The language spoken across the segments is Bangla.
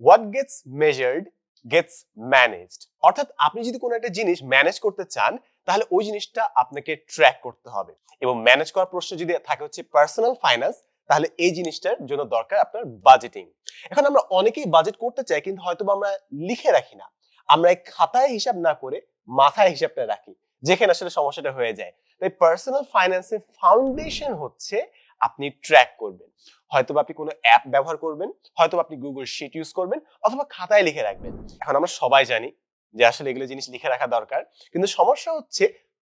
What gets measured gets managed. অর্থাৎ আপনি যদি কোনো একটা জিনিস ম্যানেজ করতে চান তাহলে ওই জিনিসটা আপনাকে ট্র্যাক করতে হবে, এবং ম্যানেজ করার প্রশ্ন যদি থাকে হচ্ছে পার্সোনাল ফাইন্যান্স, তাহলে এই জিনিসটার জন্য দরকার আপনার বাজেটিং। এখন আমরা অনেকেই বাজেট করতে চাই, কিন্তু হয়তো আমরা লিখে রাখি না, আমরা এই খাতায় হিসাব না করে মাথায় হিসাবটা রাখি, যেখানে আসলে সমস্যাটা হয়ে যায়। তাই পার্সোনাল ফাইন্যান্সের ফাউন্ডেশন হচ্ছে আপনি ট্র্যাক করবেন। হয়তো আপনি কোনো অ্যাপ ব্যবহার করবেন, হয়তো আপনি গুগল শিট ইউজ করবেন, অথবা খাতায় লিখে রাখবেন। এখন আমরা সবাই জানি যে আসলে এগুলো জিনিস লিখে রাখা দরকার, কিন্তু সমস্যা হচ্ছে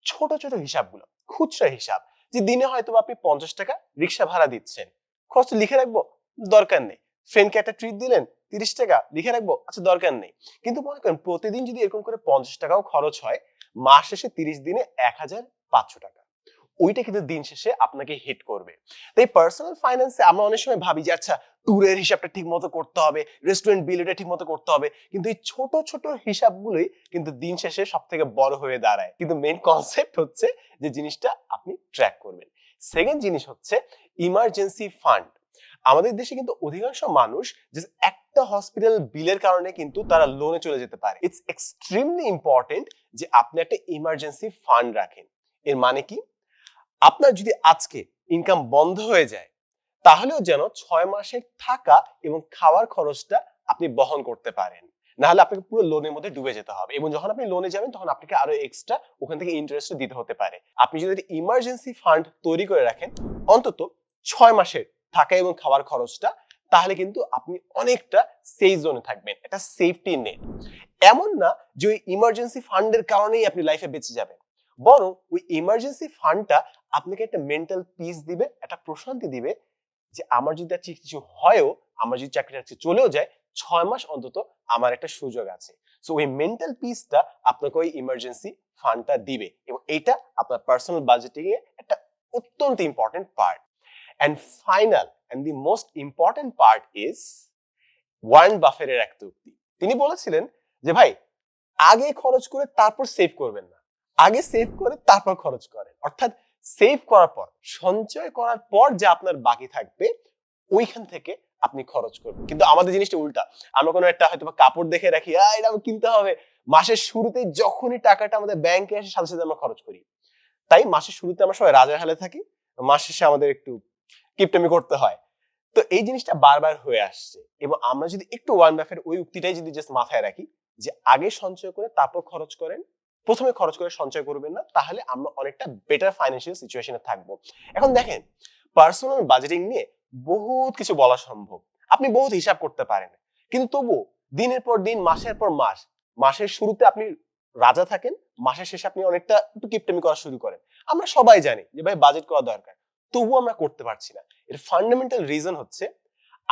ছোট ছোট হিসাবগুলো, খুচরা হিসাব। যে দিনে হয়তো আপনি 50 টাকা রিক্সা ভাড়া দিচ্ছেন, খরচ লিখে রাখবো, দরকার নেই। ফ্রেন্ডকে একটা ট্রিট দিলেন, 30 টাকা লিখে রাখবো, আচ্ছা দরকার নেই। কিন্তু মনে করেন প্রতিদিন যদি এরকম করে 50 টাকাও খরচ হয়, মাস শেষে 30 দিনে 1500 টাকা, ওইটা কিন্তু দিন শেষে আপনাকে হিট করবে। তাই পার্সোনাল ফাইন্যান্সে আমরা অনেক সময় ভাবি যে আচ্ছা ট্যুরের হিসাবটা ঠিক মতো করতে হবে, রেস্টুরেন্ট বিল এটা ঠিক মতো করতে হবে, কিন্তু এই ছোট ছোট হিসাবগুলোই কিন্তু দিন শেষে সব থেকে বড় হয়ে দাঁড়ায়। কিন্তু মেইন কনসেপ্ট হচ্ছে যে জিনিসটা আপনি ট্র্যাক করবেন। সেকেন্ড জিনিস হচ্ছে ইমার্জেন্সি ফান্ড। আমাদের দেশে কিন্তু অধিকাংশ মানুষ জাস্ট একটা হসপিটাল বিলের কারণে কিন্তু তারা লোনে চলে যেতে পারে। ইটস এক্সট্রিমলি ইম্পর্টেন্ট যে আপনি একটা ইমার্জেন্সি ফান্ড রাখেন। এর মানে কি, আপনার যদি আজকে ইনকাম বন্ধ হয়ে যায়, তাহলেও যেন 6 মাসের থাকা এবং খাওয়ার খরচটা আপনি বহন করতে পারেন। না হলে আপনাকে পুরো লোনের মধ্যে ডুবে যেতে হবে, এবং যখন আপনি লোনে যাবেন তখন আপনাকে আরো এক্সট্রা ওখান থেকে ইন্টারেস্ট দিতে হতে পারে। আপনি যদি ইমার্জেন্সি ফান্ড তৈরি করে রাখেন অন্তত 6 মাসের থাকা এবং খাওয়ার খরচটা, তাহলে কিন্তু আপনি অনেকটা সেফ জোনে থাকবেন, একটা সেফটি নেট। এমন না যে ওই ইমার্জেন্সি ফান্ডের কারণেই আপনি লাইফে বেঁচে যাবেন, বরং ওই ইমার্জেন্সি ফান্ডটা আপনাকে একটা মেন্টাল পিস দিবে, একটা প্রশান্তি দিবে যে আমার যদি আর কিছু হয়ও, আমার যদি চাকরিটা চলেও যায়, 6 মাস অন্তত আমার একটা সুযোগ আছে। সো ওই মেন্টাল পিসটা আপনাকে ওই ইমার্জেন্সি ফান্ডটা দিবে, এবং এটা আপনার পার্সোনাল বাজেটিং এ একটা অত্যন্ত important part. And final and the most important part is Warren বাফেটের একটা উক্তি। তিনি বলেছিলেন যে ভাই, আগে খরচ করে তারপর সেভ করবেন না, আগে সেভ করে তারপর খরচ করেন। অর্থাৎ সেভ করার পর, সঞ্চয় করার পর যা আপনার বাকি থাকবে ওইখান থেকে আপনি খরচ করবেন। কিন্তু আমাদের জিনিসটা উল্টা, আমরা কোনো একটা হয়তো কাপড় দেখে রাখি, এটা আমার কিনতে হবে, মাসের শুরুতে যখনই টাকাটা আমাদের ব্যাংকে আসে সাথে সাথে আমরা খরচ করি। তাই মাসের শুরুতে আমরা সবাই রাজার হালে থাকি, মাস শেষে আমাদের একটু কিপটামি করতে হয়। তো এই জিনিসটা বারবার হয়ে আসছে, এবং আমরা যদি একটু ওয়ারেন বাফেট ওই উক্তিটাই যদি জাস্ট মাথায় রাখি যে আগে সঞ্চয় করে তারপর খরচ করেন, প্রথমে খরচ করে সঞ্চয় করবেন না, তাহলে আমরা অনেকটা বেটার ফাইন্যান্সিয়াল সিচুয়েশনে থাকবো। এখন দেখেন, পার্সোনাল বাজেটিং নিয়ে বহুত কিছু বলা সম্ভব, আপনি বহুত হিসাব করতে পারেন, কিন্তু তবু দিনের পর দিন, মাসের পর মাস, মাসের শুরুতে আপনি রাজা থাকেন, মাসের শেষে আপনি অনেকটা একটু কিপটামি করা শুরু করেন। আমরা সবাই জানি যে ভাই বাজেট করা দরকার, তবু আমরা করতে পারছি না। এর ফান্ডামেন্টাল রিজন হচ্ছে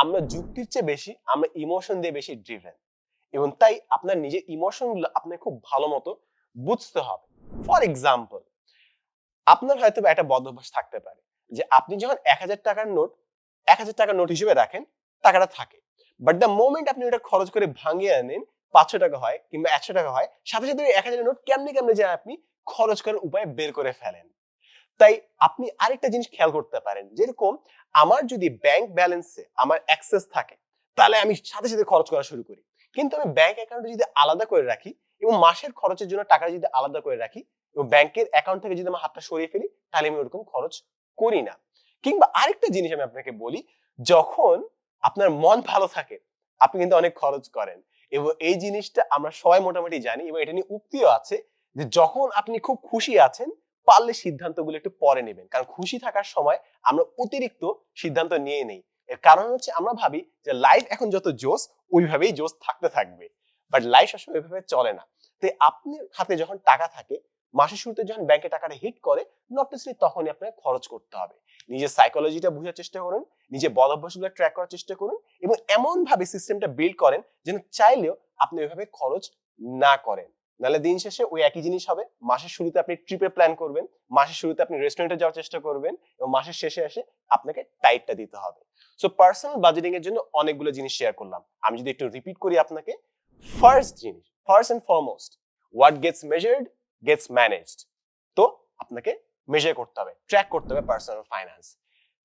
আমরা যুক্তির চেয়ে বেশি আমরা ইমোশন দিয়ে বেশি ড্রিভেন, এবং তাই আপনার নিজের ইমোশন গুলো আপনাকে খুব ভালো মতো বুঝতে হবে। ফর এক্সাম্পল, আপনার হয়তো একটা বদ অভ্যাস থাকতে পারে যে আপনি যখন 1000 টাকার নোট 1000 টাকার নোট হিসেবে রাখেন, টাকাটা থাকে, বাট দ্য মোমেন্ট আপনি ওটা খরচ করে ভাঙিয়ে আনেন, 500 টাকা হয় কিংবা 100 টাকা হয়, সাথে সাথে ওই 1000 নোট কেমনে কেমনে যায় আপনি খরচ করার উপায় বের করে ফেলেন। তাই আপনি আরেকটা জিনিস খেয়াল করতে পারেন, যেরকম আমার যদি ব্যাংক ব্যালেন্সে আমার অ্যাক্সেস থাকে, তাহলে আমি সাথে সাথে খরচ করা শুরু করি। কিন্তু আমি ব্যাংক অ্যাকাউন্টে যদি আলাদা করে রাখি এবং মাসের খরচের জন্য টাকা যদি আলাদা করে রাখি এবং ব্যাংকের অ্যাকাউন্ট থেকে যদি আমার হাতটা সরিয়ে ফেলি, তাহলে আমি ওরকম খরচ করি না। কিংবা আরেকটা জিনিস আমি আপনাকে বলি, যখন আপনার মন ভালো থাকে আপনি কিন্তু অনেক খরচ করেন, এবং এই জিনিসটা আমরা সবাই মোটামুটি জানি, এবং এটা নিয়ে উক্তিও আছে যে যখন আপনি খুব খুশি আছেন, পারলে সিদ্ধান্তগুলো একটু পরে নেবেন, কারণ খুশি থাকার সময় আমরা অতিরিক্ত সিদ্ধান্ত নিয়ে নেই। এর কারণ হচ্ছে আমরা ভাবি যে লাইফ এখন যত জোস ওইভাবেই জোস থাকতে থাকবে, বাট লাইফ সবসময় ওইভাবে চলে না। তাই আপনার হাতে যখন টাকা থাকে, মাসের শুরুতে যখন ব্যাংকে টাকাটা হিট করে, নট নেসেসারি তখনই আপনাকে খরচ করতে হবে। নিজের সাইকোলজিটা বোঝার চেষ্টা করুন, নিজের বদ অভ্যাসগুলো ট্র্যাক করার চেষ্টা করুন, এবং এমন ভাবে সিস্টেমটা বিল্ড করেন যেন চাইলেও আপনি ওইভাবে খরচ না করেন। নাহলে দিন শেষে ওই একই জিনিস হবে, মাসের শুরুতে আপনি ট্রিপে প্ল্যান করবেন, মাসের শুরুতে আপনি রেস্টুরেন্টে যাওয়ার চেষ্টা করবেন, এবং মাসের শেষে এসে আপনাকে টাইটটা দিতে হবে। সো পার্সোনাল বাজেটিং এর জন্য অনেকগুলো জিনিস শেয়ার করলাম, আমি যদি একটু রিপিট করি আপনাকে। ফার্স্ট জিনিস, first and foremost, what gets measured gets managed. তো আপনাকে মেজার করতে হবে, ট্র্যাক করতে হবে পার্সোনাল ফাইন্যান্স।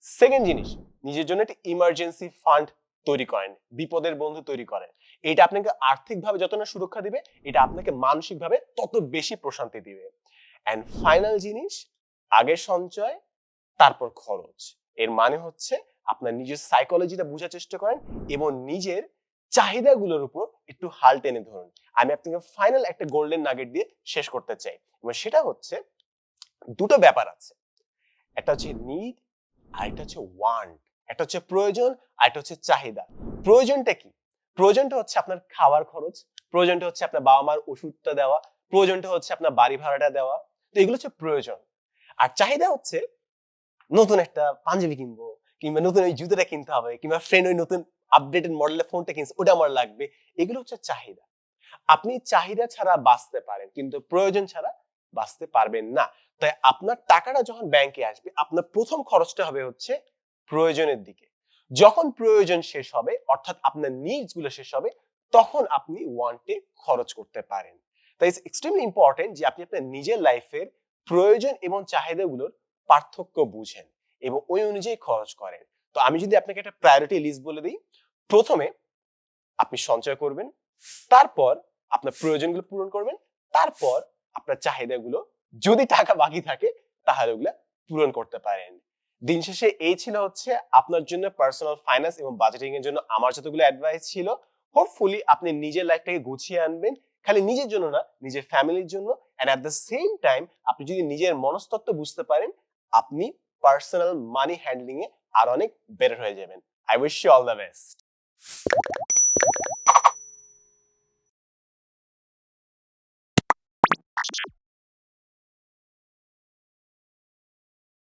সেকেন্ড জিনিস, নিজের জন্য একটা ইমার্জেন্সি ফান্ড তৈরি করেন, বিপদের বন্ধু তৈরি করেন। এটা আপনাকে আর্থিকভাবে যত না সুরক্ষা দিবে, এটা আপনাকে মানসিকভাবে তত বেশি প্রশান্তি দিবে। এন্ড ফাইনাল জিনিস, আগে সঞ্চয় তারপর খরচ। এর মানে হচ্ছে আপনার নিজের সাইকোলজিটা বোঝার চেষ্টা করেন এবং নিজের চাহিদাগুলোর উপর একটু হাল টেনে ধরুন। আমি আপনাকে ফাইনাল একটা গোল্ডেন নাগেট দিয়ে শেষ করতে চাই, এবং সেটা হচ্ছে দুটো ব্যাপার আছে। একটা হচ্ছে নিড আর একটা হচ্ছে ওয়ান্ট। একটা হচ্ছে প্রয়োজন আর একটা হচ্ছে চাহিদা। প্রয়োজনটা কি? প্রয়োজনটা হচ্ছে আপনার খাওয়ার খরচ, প্রয়োজনটা হচ্ছে আপনার বাবা মার ওষুধটা দেওয়া, প্রয়োজনটা হচ্ছে আপনার বাড়ি ভাড়াটা দেওয়া। তো এগুলো হচ্ছে প্রয়োজন। আর চাহিদা হচ্ছে নতুন একটা পাঞ্জাবি কিনবো, কিংবা নতুন ওই জুতোটা কিনতে হবে, কিংবা ফ্রেন্ড ওই নতুন আপডেটেড মডেলের ফোনটা কিনছে, ওটা আমার লাগবে। এগুলো হচ্ছে চাহিদা। আপনি চাহিদা ছাড়া বাঁচতে পারেন, কিন্তু প্রয়োজন ছাড়া বাঁচতে পারবেন না। তাই আপনার টাকাটা যখন ব্যাংকে আসবে, আপনার প্রথম খরচটা হবে হচ্ছে প্রয়োজনের দিকে। যখন প্রয়োজন শেষ হবে, অর্থাৎ আপনার নিডস গুলো শেষ হবে, তখন আপনি ওয়ান্টে খরচ করতে পারেন। তাই ইটস এক্সট্রিমলি ইম্পর্টেন্ট যে আপনি আপনার নিজের লাইফের প্রয়োজন এবং চাহিদাগুলোর পার্থক্য বুঝেন এবং ওই অনুযায়ী খরচ করেন। তো আমি যদি আপনাকে একটা প্রায়োরিটি লিস্ট বলে দিই, প্রথমে আপনি সঞ্চয় করবেন, তারপর আপনার প্রয়োজনগুলো পূরণ করবেন, তারপর আপনার চাহিদাগুলো, যদি টাকা বাকি থাকে তাহলে ওগুলা পূরণ করতে পারেন। দিন শেষে এই ছিল হচ্ছে আপনার জন্য পার্সোনাল ফাইন্যান্স এবং বাজেটিং এর জন্য আমার যতগুলো অ্যাডভাইস ছিল। হোপফুলি আপনি নিজের লাইফটাকে গুছিয়ে আনবেন, খালি নিজের জন্য না, নিজের ফ্যামিলির জন্য। And at the same time আপনি যদি নিজের মনস্তত্ত্ব বুঝতে পারেন, আপনি পার্সোনাল মানি হ্যান্ডলিং এ আর অনেক বেটার হয়ে যাবেন। I wish you all the best.